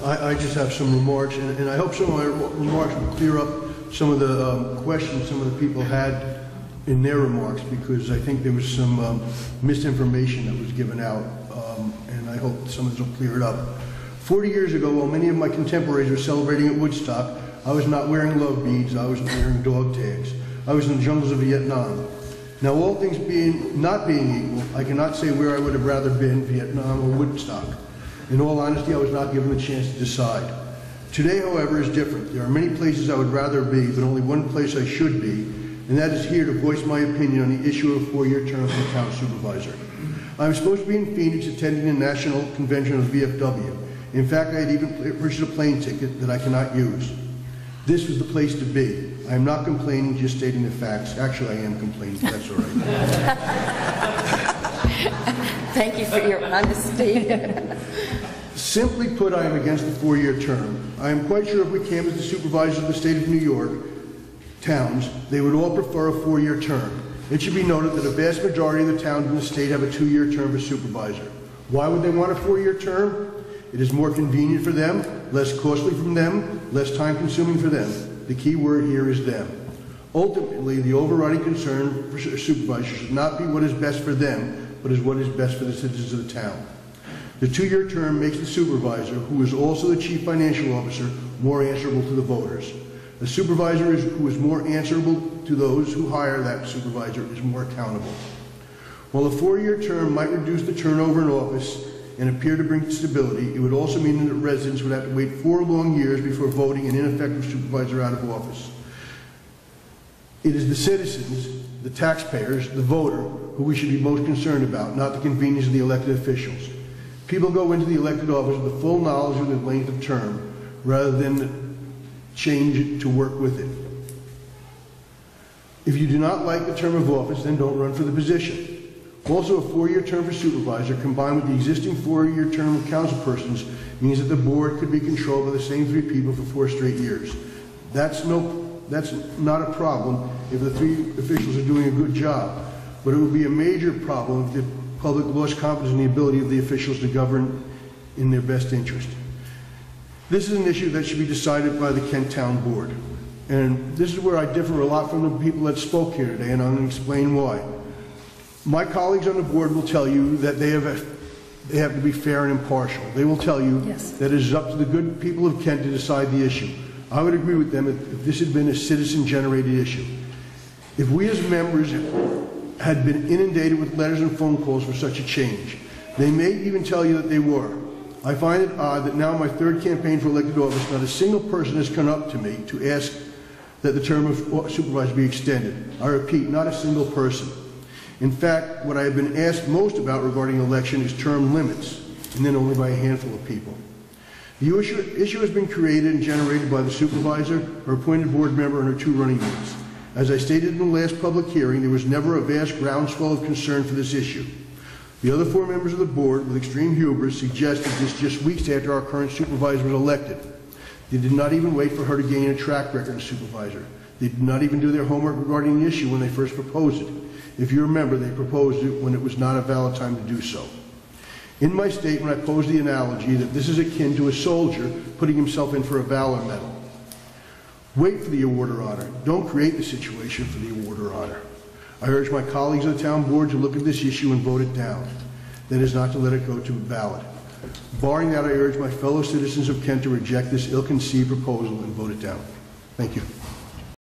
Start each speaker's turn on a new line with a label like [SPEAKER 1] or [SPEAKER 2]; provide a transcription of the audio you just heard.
[SPEAKER 1] I just have some remarks, and I hope some of my remarks will clear up some of the questions some of the people had in their remarks, because I think there was some misinformation that was given out, and I hope some of this will clear it up. 40 years ago, while many of my contemporaries were celebrating at Woodstock, I was not wearing love beads, I was wearing dog tags. I was in the jungles of Vietnam. Now, all things not being equal, I cannot say where I would have rather been, Vietnam or Woodstock. In all honesty, I was not given the chance to decide. Today, however, is different. There are many places I would rather be, but only one place I should be, and that is here to voice my opinion on the issue of a 4-year term for town supervisor. I'm supposed to be in Phoenix attending the National Convention of the VFW. In fact, I had even purchased a plane ticket that I cannot use. This was the place to be. I am not complaining, just stating the facts. Actually, I am complaining, but that's all right.
[SPEAKER 2] Thank you for your honesty.
[SPEAKER 1] Simply put, I am against the 4-year term. I am quite sure if we canvassed the supervisors of the state of New York towns, they would all prefer a 4-year term. It should be noted that a vast majority of the towns in the state have a 2-year term for supervisor. Why would they want a 4-year term? It is more convenient for them, less costly for them, less time consuming for them. The key word here is them. Ultimately, the overriding concern for supervisors should not be what is best for them, but is what is best for the citizens of the town. The 2-year term makes the supervisor, who is also the chief financial officer, more answerable to the voters. A supervisor who is more answerable to those who hire that supervisor is more accountable. While a 4-year term might reduce the turnover in office and appear to bring stability, it would also mean that residents would have to wait 4 long years before voting an ineffective supervisor out of office. It is the citizens, the taxpayers, the voter, who we should be most concerned about, not the convenience of the elected officials. People go into the elected office with the full knowledge of the length of term, rather than change it to work with it. If you do not like the term of office, then don't run for the position. Also, a 4-year term for supervisor combined with the existing 4-year term of councilpersons means that the board could be controlled by the same 3 people for 4 straight years. That's not a problem if the 3 officials are doing a good job, but it would be a major problem if the public lost confidence in the ability of the officials to govern in their best interest. This is an issue that should be decided by the Kent Town Board. And this is where I differ a lot from the people that spoke here today, and I'm going to explain why. My colleagues on the board will tell you that they have to be fair and impartial. They will tell you that it is up to the good people of Kent to decide the issue. I would agree with them if this had been a citizen-generated issue. If we as members had been inundated with letters and phone calls for such a change, they may even tell you that they were. I find it odd that now in my 3rd campaign for elected office, not a single person has come up to me to ask that the term of supervisor be extended. I repeat, not a single person. In fact, what I have been asked most about regarding election is term limits, and then only by a handful of people. The issue has been created and generated by the supervisor, her appointed board member, and her 2 running mates. As I stated in the last public hearing, there was never a vast groundswell of concern for this issue. The other 4 members of the board, with extreme hubris, suggested this just weeks after our current supervisor was elected. They did not even wait for her to gain a track record as supervisor. They did not even do their homework regarding the issue when they first proposed it. If you remember, they proposed it when it was not a valid time to do so. In my statement, I posed the analogy that this is akin to a soldier putting himself in for a valor medal. Wait for the award or honor. Don't create the situation for the award or honor. I urge my colleagues on the town board to look at this issue and vote it down. That is not to let it go to a ballot. Barring that, I urge my fellow citizens of Kent to reject this ill-conceived proposal and vote it down. Thank you.